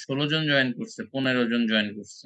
16 জন join করছে, 15 জন join করছে।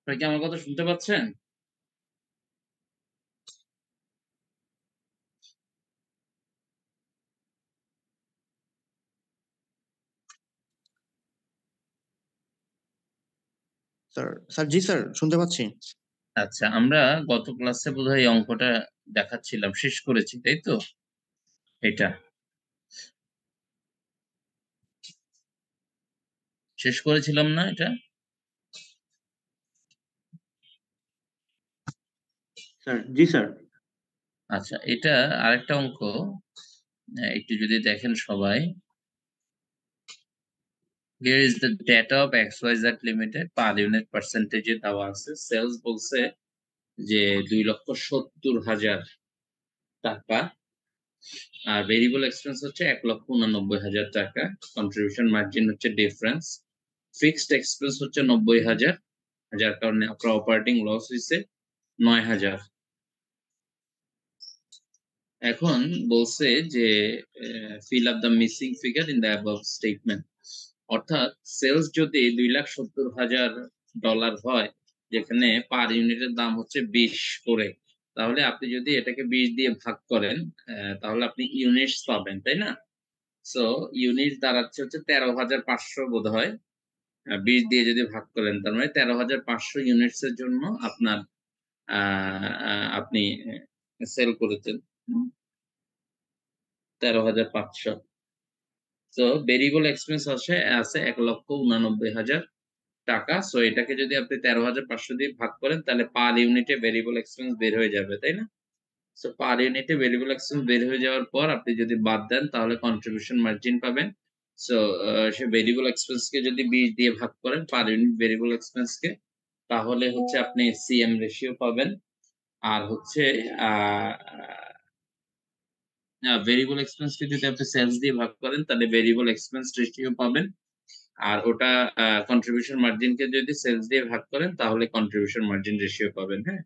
আপনারা কি আমার কথা শুনতে পাচ্ছেন? স্যার জি স্যার, শুনতে পাচ্ছি। আচ্ছা, আমরা গত ক্লাসে বোধহয় এই অঙ্কটা দেখাচ্ছিলাম, শেষ করেছি, তাই তো? এটা শেষ করেছিলাম না এটা? স্যার জি স্যার। আচ্ছা, এটা আরেকটা অঙ্ক, একটু যদি দেখেন সবাই। Here is the data of XYZ Limited per unit percentage এ দেওয়া আছে। সেলস বলছে যে 2,70,000 টাকা, আর ভেরিয়েবল এক্সপেন্স হচ্ছে 1,89,000 টাকা। কন্ট্রিবিউশন মার্জিন হচ্ছে ডিফারেন্স। ফিক্সড এক্সপেন্স হচ্ছে 90,000, যার কারণে আপনার অপারেটিং লস হয়েছে 9,000। এখন বলছে যে fill up the missing figure in the above statement. অর্থাৎ সেলস যদি $2,70,000 হয়, যেখানে পার ইউনিটের দাম হচ্ছে 20 করে, তাহলে আপনি যদি এটাকে 20 দিয়ে ভাগ করেন, তাহলে আপনি ইউনিটস পাবেন, তাই না? সো ইউনিট দাঁড়াচ্ছে হচ্ছে 13,500 বোধ হয়। 20 দিয়ে যদি ভাগ করেন, তার মানে 13,500 ইউনিটস এর জন্য আপনার আপনি সেল করেছেন 13,500। তো ভেরিয়েবল এক্সপেন্স আছে 1,89,000 টাকা। সো এটাকে যদি আপনি 13,500 দিয়ে ভাগ করেন, তাহলে পার ইউনিটে ভেরিয়েবল এক্সপেন্স বের হয়ে যাবে, তাই না? সো পার ইউনিটে ভেরিয়েবল এক্সপেন্স বের হয়ে যাওয়ার পর আপনি যদি বাদ দেন, তাহলে কন্ট্রিবিউশন মার্জিন পাবেন। সো সে ভেরিয়েবল এক্সপেন্স কে যদি 20 দিয়ে ভাগ করেন পার ইউনিট ভেরিয়েবল এক্সপেন্স কে, তাহলে হচ্ছে আপনি সিএম রেশিও পাবেন। আর হচ্ছে ভেরিয়েবল এক্সপেন্স কে যদি আপনি সেলস দিয়ে ভাগ করেন, তাহলে ভেরিয়েবল এক্সপেন্স রেশিও পাবেন। আর ওটা কন্ট্রিবিউশন মার্জিন কে যদি সেলস দিয়ে ভাগ করেন, তাহলে কন্ট্রিবিউশন মার্জিন রেশিও পাবেন। হ্যাঁ,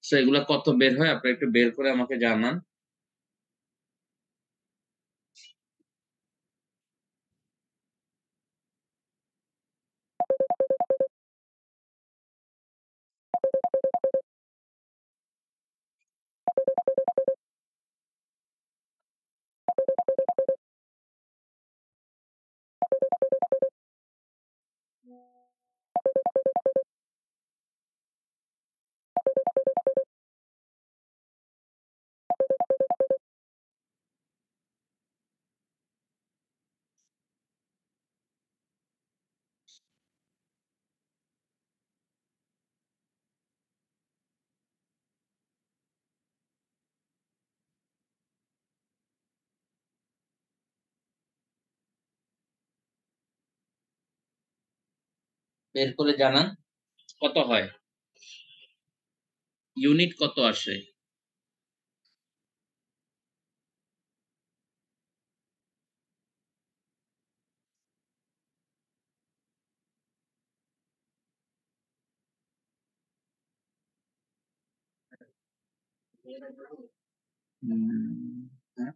সো এগুলা কত বের হয় আপনি একটু বের করে আমাকে জানান। বের করে জানান কত হয়, ইউনিট কত আসে। হুম, হ্যাঁ।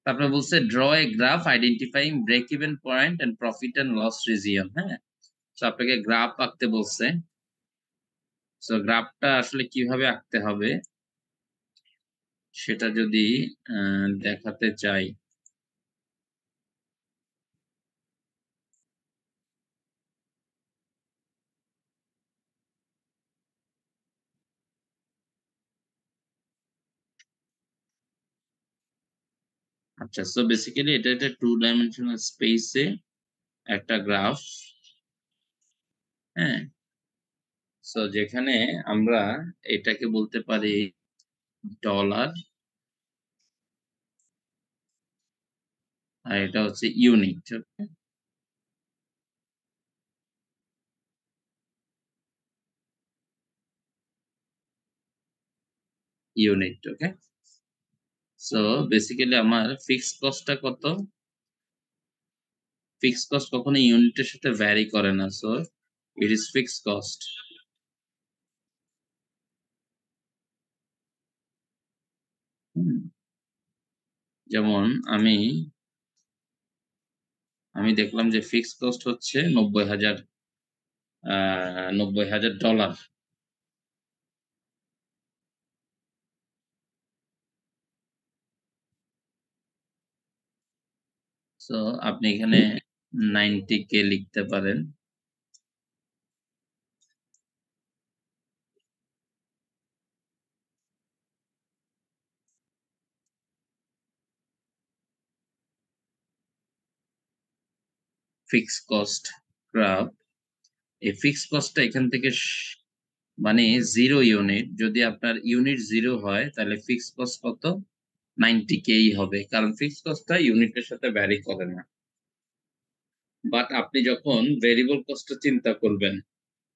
তারপরে বলছে draw a graph identifying break even point and profit and loss region. হ্যাঁ, তো আপনাকে গ্রাফ আঁকতে বলছে। সো গ্রাফটা আসলে কিভাবে আঁকতে হবে সেটা যদি দেখাতে চাই, আচ্ছা। সো বেসিক্যালি এটা একটা 2 ডাইমেনশনাল স্পেসে একটা গ্রাফ। হ্যাঁ, সো যেখানে আমরা এটাকে বলতে পারি ডলার, আর এটা হচ্ছে ইউনিট। ইউনিট, ওকে। সো বেসিক্যালি আমার ফিক্সড কস্টটা কত? ফিক্সড কস্ট কখনো ইউনিটের সাথে ভ্যারি করে না, so it is fixed cost. যেমন আমি আমি দেখলাম যে ফিক্সড কস্ট হচ্ছে 90,000 ডলার। সো আপনি এখানে 90K লিখতে পারেন। ফিক্সড কস্ট গ্রাফ, এই ফিক্সড কস্টটা এখান থেকে মানে 0 ইউনিট, যদি আপনার ইউনিট 0 হয় তাহলে ফিক্সড কস্ট কত? 90K হবে, কারণ ফিক্সড কস্টটা ইউনিটের সাথে ভ্যারি করে না। বাট আপনি যখন ভেরিয়েবল কস্টটা চিন্তা করবেন,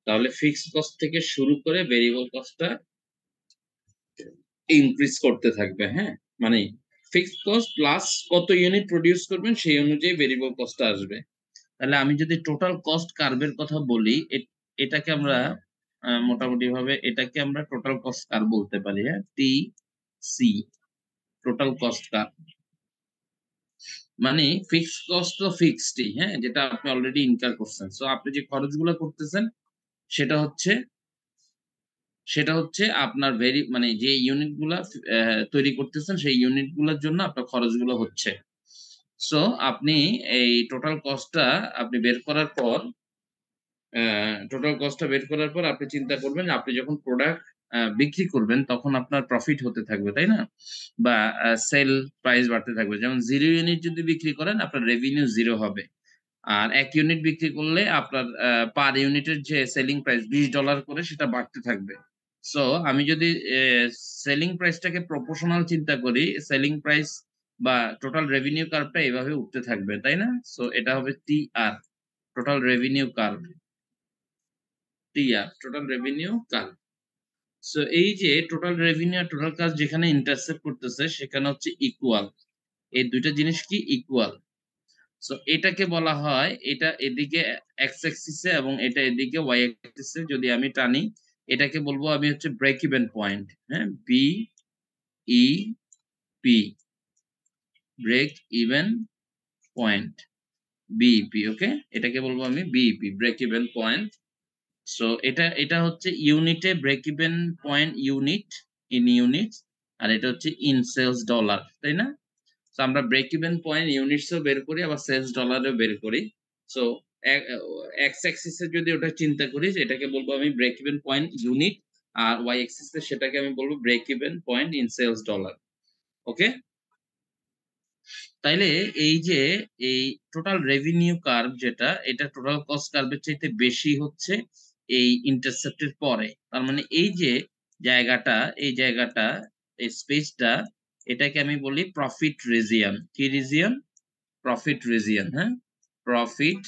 তাহলে ফিক্সড কস্ট থেকে শুরু করে ভেরিয়েবল কস্টটা ইনক্রিজ করতে থাকবে। হ্যাঁ, মানে ফিক্সড কস্ট প্লাস কত ইউনিট প্রডিউস করবেন সেই অনুযায়ী ভেরিয়েবল কস্টটা আসবে। তাহলে আমি যদি টোটাল কস্ট কার্ভের কথা বলি, এটাকে আমরা মোটামুটি ভাবে এটাকে আমরা টোটাল কস্ট কার্ভ বলতে পারি। হ্যাঁ, T C, total cost curve. মানে ফিক্সড কস্ট তো ফিক্সডই, হ্যাঁ, যেটা আপনি অলরেডি ইনকার করছেন। সো আপনি যে খরচগুলো করতেছেন সেটা হচ্ছে আপনার মানে যে ইউনিট গুলা তৈরি করতেছেন সেই ইউনিট গুলার জন্য আপনার খরচগুলো হচ্ছে। সো আপনি এই টোটাল কস্টটা আপনি বের করার পর আপনি চিন্তা করবেন আপনি যখন প্রোডাক্ট বিক্রি করবেন তখন আপনার প্রফিট হতে থাকবে, তাই না? বা সেল প্রাইস বাড়তে থাকবে। যেমন 0 ইউনিট যদি বিক্রি করেন আপনার রেভিনিউ 0 হবে। আর 1 ইউনিট বিক্রি করলে আপনার পার ইউনিটের যে সেলিং প্রাইস $20 করে সেটা বাড়তে থাকবে। সো আমি যদি সেলিং প্রাইসটাকে প্রপোর্শনাল চিন্তা করি, সেলিং প্রাইস বা টোটাল রেভিনিউ কার্ভটা এভাবে উঠতে থাকবে, তাই না? সো এটা হবে TR, total revenue curve. TR, total revenue curve. So এই যে টোটাল রেভিনিউ আর টোটাল কাজ যেখানে ইন্টারসেক্ট করতেছে সেখানে হচ্ছে ইকুয়াল। এই দুইটা জিনিস কি ইকুয়াল। সো এটাকে বলা হয়, এটা এদিকে এক্স অ্যাক্সিসে এবং এটা এদিকে ওয়াই অ্যাক্সিসে যদি আমি টানি, এটাকে বলবো আমি হচ্ছে ব্রেক ইভেন পয়েন্ট। হ্যাঁ, B E P, break even point, BEP, okay. এটাকে বলবো আমি BEP, break even point. So এটা হচ্ছে ইউনিটে break even point, unit, in unit. আর এটা হচ্ছে ইন সেলস ডলার, তাই না? তো আমরা ব্রেক ইভেন পয়েন্ট ইউনিটসও বের করি, আবার সেলস ডলারেও বের করি। সো এক্স অ্যাক্সিসে যদি ওটা চিন্তা করি যে এটাকে বলবো আমি ব্রেক ইভেন পয়েন্ট ইউনিট, আর ওয়াই অ্যাক্সিসে সেটাকে আমি বলবো break even point in sales dollar, okay. তাইলে এই যে এই টোটাল রেভিনিউ কার্ভ যেটা, এটা টোটাল কস্ট কার্ভের চাইতে বেশি হচ্ছে এই ইন্টারসেপ্টের পরে। তার মানে এই যে জায়গাটা, এই স্পেসটা, এটাকে আমি বলি প্রফিট রিজিয়ন। কি রিজিয়ন? Profit region. হ্যাঁ, প্রফিট,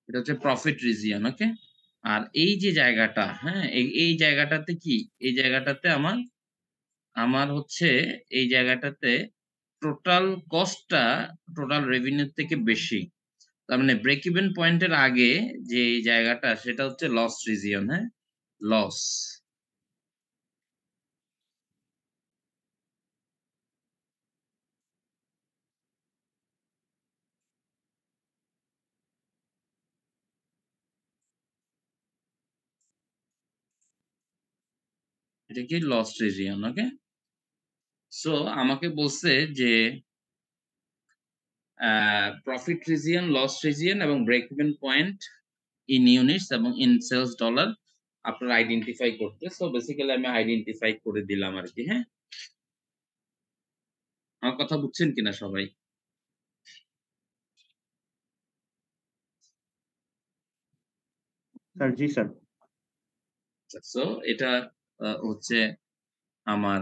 এটা হচ্ছে প্রফিট রিজিয়ন, ওকে। আর এই যে জায়গাটা, হ্যাঁ, এই জায়গাটাতে কি, এই জায়গাটাতে আমার আমার হচ্ছে এই জায়গাটাতে টোটাল কস্টটা টোটাল রেভিনিউ থেকে বেশি। তার মানে ব্রেক ইভেন পয়েন্টের আগে যে এই জায়গাটা সেটা হচ্ছে লস রিজিয়ন, হ্যাঁ? লস। এটা কি লস রিজিয়ন, ওকে? সো আমাকে বলছে যে প্রফিট রিজিয়ন, লস রিজিয়ন এবং break even point in units এবং ইন সেলস ডলার আপনার আইডেন্টিফাই করতে। সো বেসিক্যালি আমি আইডেন্টিফাই করে দিলাম আর কি, হ্যাঁ? আমার কথা বুঝছেন কিনা সবাই? স্যার জি স্যার। সো এটা হচ্ছে আমার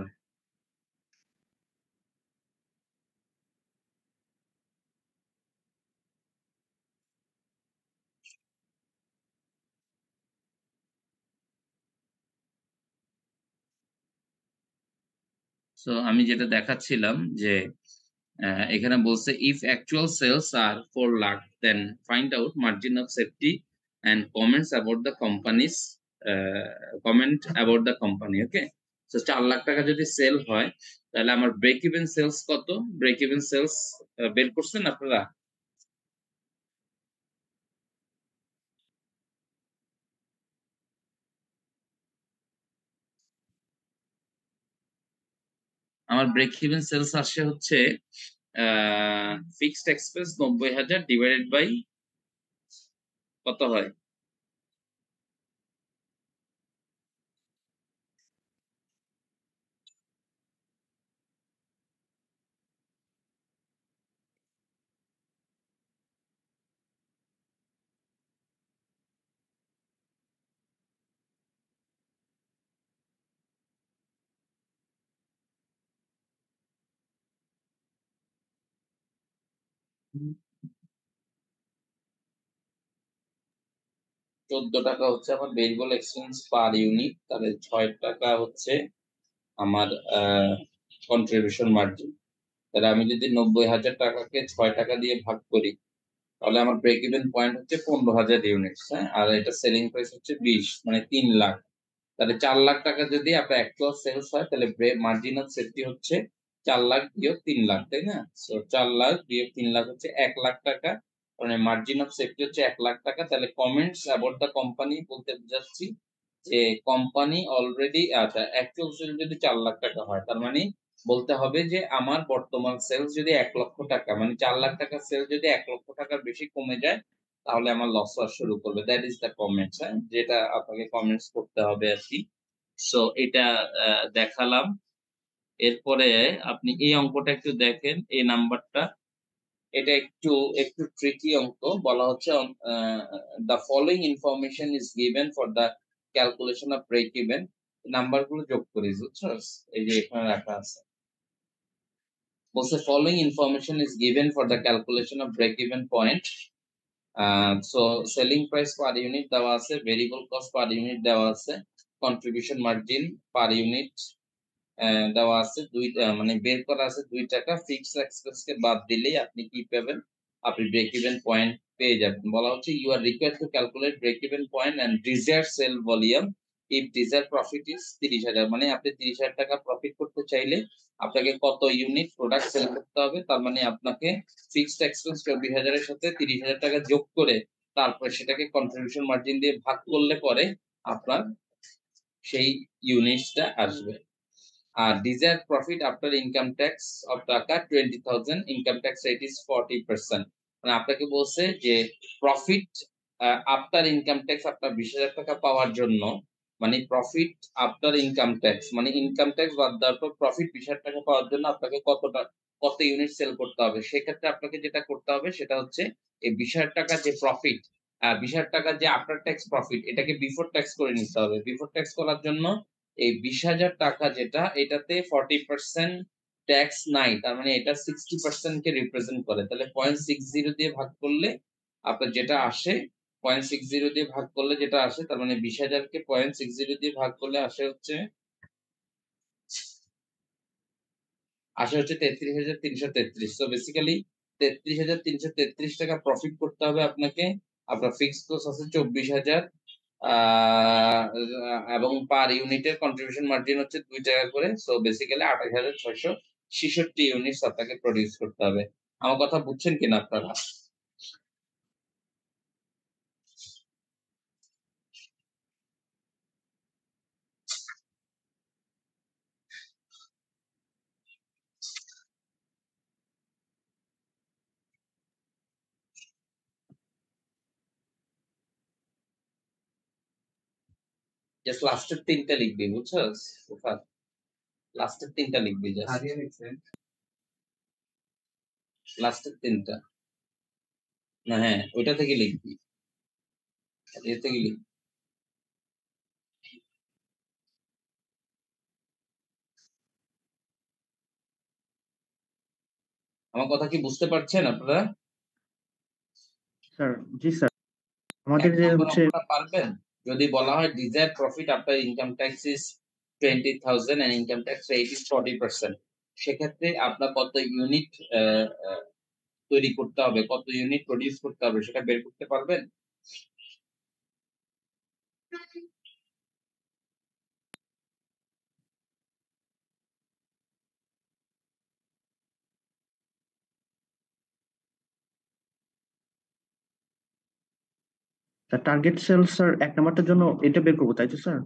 সো আমি যেটা দেখাচ্ছিলাম যে এখানে বলছে if actual sales are 4 lakh then find out margin of safety and comments about the companies, comment about the company, okay? So 4 lakh টাকা যদি সেল হয় তাহলে আমার ব্রেক ইভেন সেলস কত? ব্রেক ইভেন সেলস বের করছেন আপনারা? আমার ব্রেক ইভেন সেলস আসে হচ্ছে ফিক্সড এক্সপেন্স 90,000 ডিভাইডেড বাই কত হয়? 14 টাকা হচ্ছে আমার ভেরিয়েবল এক্সপেন্স পার ইউনিট, তাহলে 6 টাকা হচ্ছে আমার কন্ট্রিবিউশন মার্জিন। তাহলে আমি যদি 90,000 টাকাকে 6 টাকা দিয়ে ভাগ করি তাহলে আমার ব্রেক ইভেন পয়েন্ট হচ্ছে 15,000 ইউনিটস, হ্যাঁ? আর এটা সেলিং প্রাইস হচ্ছে 20, মানে 3 লাখ। তাহলে 4 লাখ টাকা যদি আপনার অ্যাকচুয়াল সেলস হয় তাহলে মার্জিন অফ সেফটি হচ্ছে 4 লাখ বিয়োগ 3 লাখ, তাই না? সো 4 লাখ বিয়োগ 3 লাখ হচ্ছে 1 লাখ টাকা। মানে মার্জিন অফ সেফটি হচ্ছে 1 লাখ টাকা। তাহলে কমেন্টস অ্যাবাউট দ্য কোম্পানি বলতে বুঝাচ্ছি যে কোম্পানি অলরেডি, আচ্ছা, অ্যাকচুয়াল সেল যদি 4 লাখ টাকা হয় তার মানে বলতে হবে যে আমার বর্তমান সেলস যদি 1 লক্ষ টাকা, মানে 4 লাখ টাকার সেল যদি 1 লক্ষ টাকার বেশি কমে যায় তাহলে আমার লস হওয়া শুরু করবে। দ্যাট ইজ দ্য কমেন্টস, হ্যাঁ? যেটা আপনাকে কমেন্টস করতে হবে আরকি। সো এটা দেখালাম। এরপরে আপনি এই অঙ্কটা একটু দেখেন, এই নাম্বারটা। এটা একটু একটু ট্রিকি অঙ্ক। বলা হচ্ছে the following information is given for the calculation of break even. নাম্বারগুলো যোগ করি, বুঝছস? এই যে এখানে রাখা আছে। বলছে following information is given for the calculation of break even point. So selling price per unit দেওয়া আছে, ভেরিয়েবল কস্ট পার ইউনিট দেওয়া আছে, কন্ট্রিবিউশন মার্জিন পার ইউনিট দেওয়া আছে মানে বের করা আছে 2 টাকা। ফিক্সড এক্সপেন্স কে বাদ দিলেই আপনি কি পাবেন? আপনি ব্রেক ইভেন পয়েন্ট পেয়ে যাবেন। বলা হচ্ছে you are required to calculate break even point and desire sale volume if desire profit is 30,000। মানে আপনি 30,000 টাকা প্রফিট করতে চাইলে আপনাকে কত ইউনিট প্রোডাক্ট সেল করতে হবে? তার মানে আপনাকে ফিক্সড এক্সপেন্স 24,000 এর সাথে 30,000 টাকা যোগ করে তারপরে সেটাকে কন্ট্রিবিউশন মার্জিন দিয়ে ভাগ করলে পরে আপনার সেই ইউনিটসটা আসবে। আর desired profit after income tax of টাকা 20,000, ইনকাম ট্যাক্স রেট ইজ 40%। মানে আপনাকে বলছে যে প্রফিট আফটার ইনকাম ট্যাক্স আপনার 20,000 টাকা পাওয়ার জন্য, মানে প্রফিট আফটার ইনকাম ট্যাক্স মানে ইনকাম ট্যাক্স বাদ দেওয়ার পর প্রফিট 20,000 টাকা পাওয়ার জন্য আপনাকে কত ইউনিট সেল করতে হবে? সেক্ষেত্রে আপনাকে যেটা করতে হবে সেটা হচ্ছে এই 20,000 টাকা যে প্রফিট, 20,000 টাকা যে আফটার ট্যাক্স প্রফিট এটাকে বিফোর ট্যাক্স করে নিতে হবে। বিফোর ট্যাক্স করার জন্য এই 20,000 টাকা যেটা এটাতে 40% ট্যাক্স নাই। তার মানে এটা 60% কে রিপ্রেজেন্ট করে। তাহলে 0.60 দিয়ে ভাগ করলে আপনার যেটা আসে, 0.60 দিয়ে ভাগ করলে যেটা আসে তার মানে 20,000 কে 0.60 দিয়ে ভাগ করলে আসে হচ্ছে আসে হচ্ছে 33,333। সো বেসিক্যালি 33,333 টাকা প্রফিট করতে হবে আপনাকে। আপনার ফিক্সড কস্ট আছে 24,000 আ এবং পার ইউনিটের কন্ট্রিবিউশন মার্জিন হচ্ছে ২ টাকা করে। সো বেসিক্যালি ২৮,৬৬৬ ইউনিটস আপনাকে প্রোডিউস করতে হবে। আমার কথা বুঝছেন কিনা আপনারা? জাস্ট লাস্টের ৩ টা লিখবি, বুঝছস? ফুফাত, লাস্টের ৩ টা লিখবি জাস্ট। লাস্টের ৩ টা। না হ্যাঁ, ওইটা থেকে লিখবি। এ থেকে লিখবি। আমার কথা কি বুঝতে পারছেন আপনারা? স্যার, জি স্যার। আমাদের ১ যে নম্বর হচ্ছে অঙ্কটা পারবেন? যদি বলা হয় desired profit after income tax is 20,000 and income tax rate is 40%, সেক্ষেত্রে আপনার কত ইউনিট আ আ তৈরি করতে হবে, কত ইউনিট প্রোডিউস করতে হবে সেটা বের করতে পারবেন? টার্গেট সেল স্যার ১ নাম্বারটার জন্য এটা বের করব, তাই তো স্যার?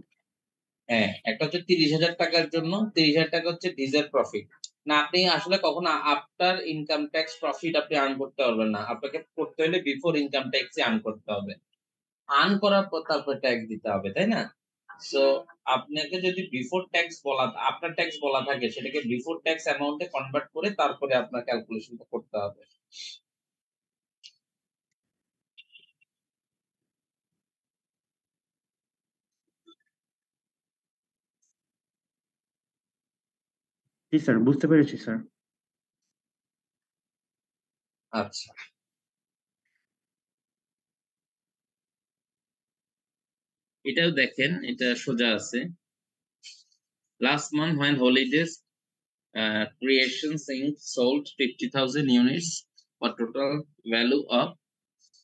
হ্যাঁ, একটা হচ্ছে ৩০,০০০ টাকার জন্য, ৩০,০০০ টাকা হচ্ছে ডিজায়ার্ড প্রফিট। না আপনি আসলে কখনো আফটার ইনকাম ট্যাক্স প্রফিট আপনি আর্ন করতে পারবেন না। আপনাকে করতে হলে বিফোর ইনকাম ট্যাক্স আর্ন করতে হবে। আর্ন করার পর তারপর ট্যাক্স দিতে হবে, তাই না? সো আপনাকে যদি বিফোর ট্যাক্স বলা, আফটার ট্যাক্স বলা থাকে সেটাকে বিফোর ট্যাক্স অ্যামাউন্ট এ কনভার্ট করে তারপরে আপনার ক্যালকুলেশনটা করতে হবে। জি স্যার, বুঝতে পেরেছি স্যার। আচ্ছা। এটাও দেখেন, এটা সোজা আছে। Last month when holidays creations Inc. sold 50,000 units for total value of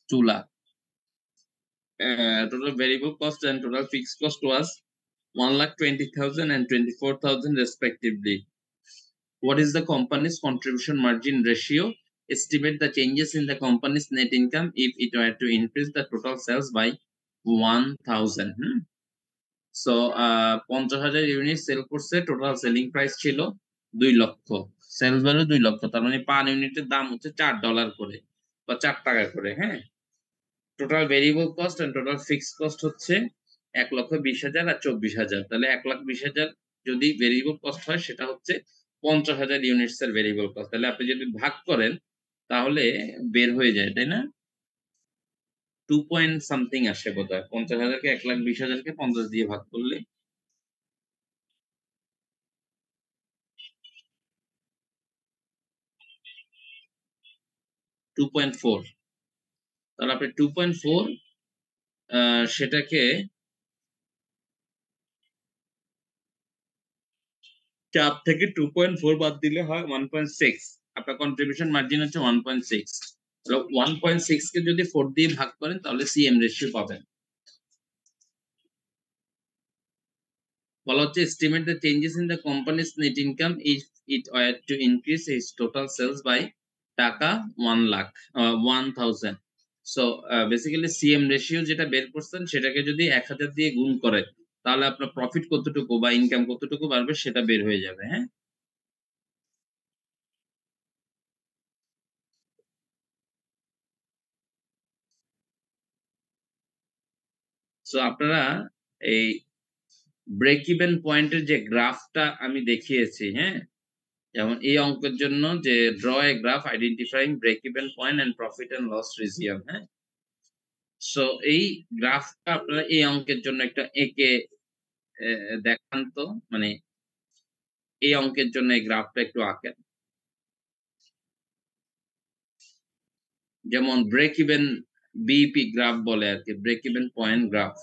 2 lakh. Total variable cost and total fixed cost was 1,20,000 and 24,000 respectively. What is the company's contribution margin ratio? Estimate the changes in the company's net income if it were to increase the total sales by 1,000. So ৫০,০০০ unit sale করছে, total selling price ছিল ২ লক্ষ। Sales value ২ লক্ষ। তার মানে পার ইউনিটের দাম হচ্ছে $৪ করে বা ৳৪ করে, হ্যাঁ? Total variable cost and total fixed cost হচ্ছে ১,২০,০০০ আর ২৪,০০০। তাহলে ১,২০,০০০ যদি ভেরিয়েবল কস্ট হয় সেটা হচ্ছে ৫০,০০০ ইউনিটস এর ভেরিয়েবল কস্ট। তাহলে আপনি যদি ভাগ করেন তাহলে বের হয়ে যায়, তাই না? 2 পয়েন্ট সামথিং আসে বোধহয়। ৫০,০০০ কে ১,২০,০০০ কে ৫০ দিয়ে ভাগ করলে 2.4। তাহলে আপনি 2.4 সেটাকে চাপ থেকে 2.4 বাদ দিলে হয় 1.6। আপনার কন্ট্রিবিউশন মার্জিন হচ্ছে 1.6। 1.6 কে যদি 4 দিয়ে ভাগ করেন তাহলে সিএম রেশিও পাবেন। বলা হচ্ছে estimate the changes in the company's net income if it were to increase its total sales by টাকা 1 lakh 1000। So basically CM ratio যেটা বের করছেন সেটাকে যদি ১,০০০ দিয়ে গুণ করেন তাহলে আপনার প্রফিট কতটুকু বা ইনকাম কতটুকু বাড়বে সেটা বের হয়ে যাবে, হ্যাঁ? সো আপনারা এই ব্রেক ইভেন পয়েন্টের যে গ্রাফটা আমি দেখিয়েছি, হ্যাঁ? যেমন এই অঙ্কের জন্য যে draw a graph identifying break even point and profit and loss region, হ্যাঁ? সো এই গ্রাফটা আপনারা এই অঙ্কের জন্য একটা এঁকে দেখান তো, মানে এই অঙ্কের জন্য এই গ্রাফটা একটু আঁকেন। যেমন ব্রেক ইভেন বিইপি গ্রাফ বলে আরকি, break even point graph.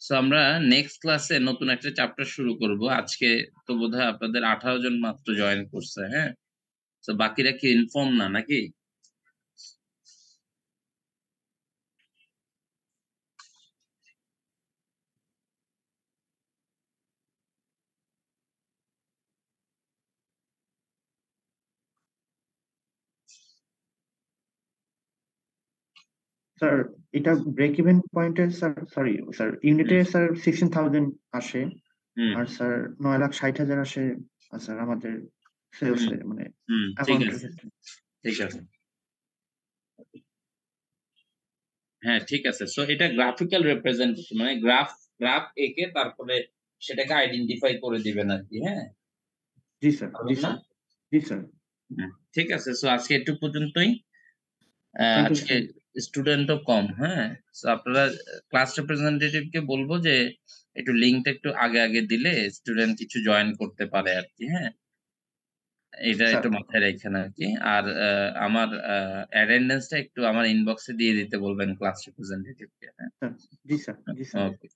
So আমরা নেক্সট ক্লাসে নতুন একটা চ্যাপ্টার শুরু করব। আজকে তো বোধহয় আপনাদের 18 জন মাত্র জয়েন করছে, হ্যাঁ? সো বাকিরা কি ইনফর্ম না নাকি? স্যার এটা ব্রেক ইভেন পয়েন্টে স্যার, সরি স্যার, ইউনিটে হুম, স্যার 16,000 আসে, হুম, আর স্যার 9,60,000 আসে, আর স্যার আমাদের সেলস হুম, এ মানে হুম, ঠিক অ্যাকাউন্টের আছে, ক্ষেত্রে। ঠিক আছে। হ্যাঁ, ঠিক আছে। সো এটা গ্রাফিক্যাল রিপ্রেজেন্টেশন মানে গ্রাফ এঁকে তারপরে সেটাকে আইডেন্টিফাই করে দিবেন আরকি, হ্যাঁ? জি স্যার, জি পারবেন না? স্যার, জি স্যার। হুম, ঠিক আছে। সো আজকে এটুক পর্যন্তই। থ্যাংক ইউ আজকে স্যার। স্টুডেন্টও কম, হ্যাঁ? সো আপনারা ক্লাস রিপ্রেজেন্টেটিভ কে বলব যে একটু লিঙ্কটা একটু আগে দিলে স্টুডেন্ট কিছু জয়েন করতে পারে আরকি, হ্যাঁ? এটা স্যার, একটু মাথায় রাইখেন আরকি। আর আমার অ্যাটেন্ডেন্স টা একটু আমার ইনবক্সে দিয়ে দিতে বলবেন ক্লাস রিপ্রেজেন্টেটিভ কে, হ্যাঁ? স্যার, জি স্যার, জি স্যার, ওকে।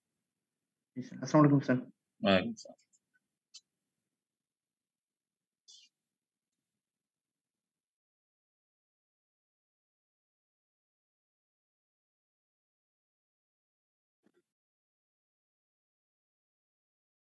জি স্যার। আসসালামু আলাইকুম স্যার। ওয়ালাইকুম আসসালাম।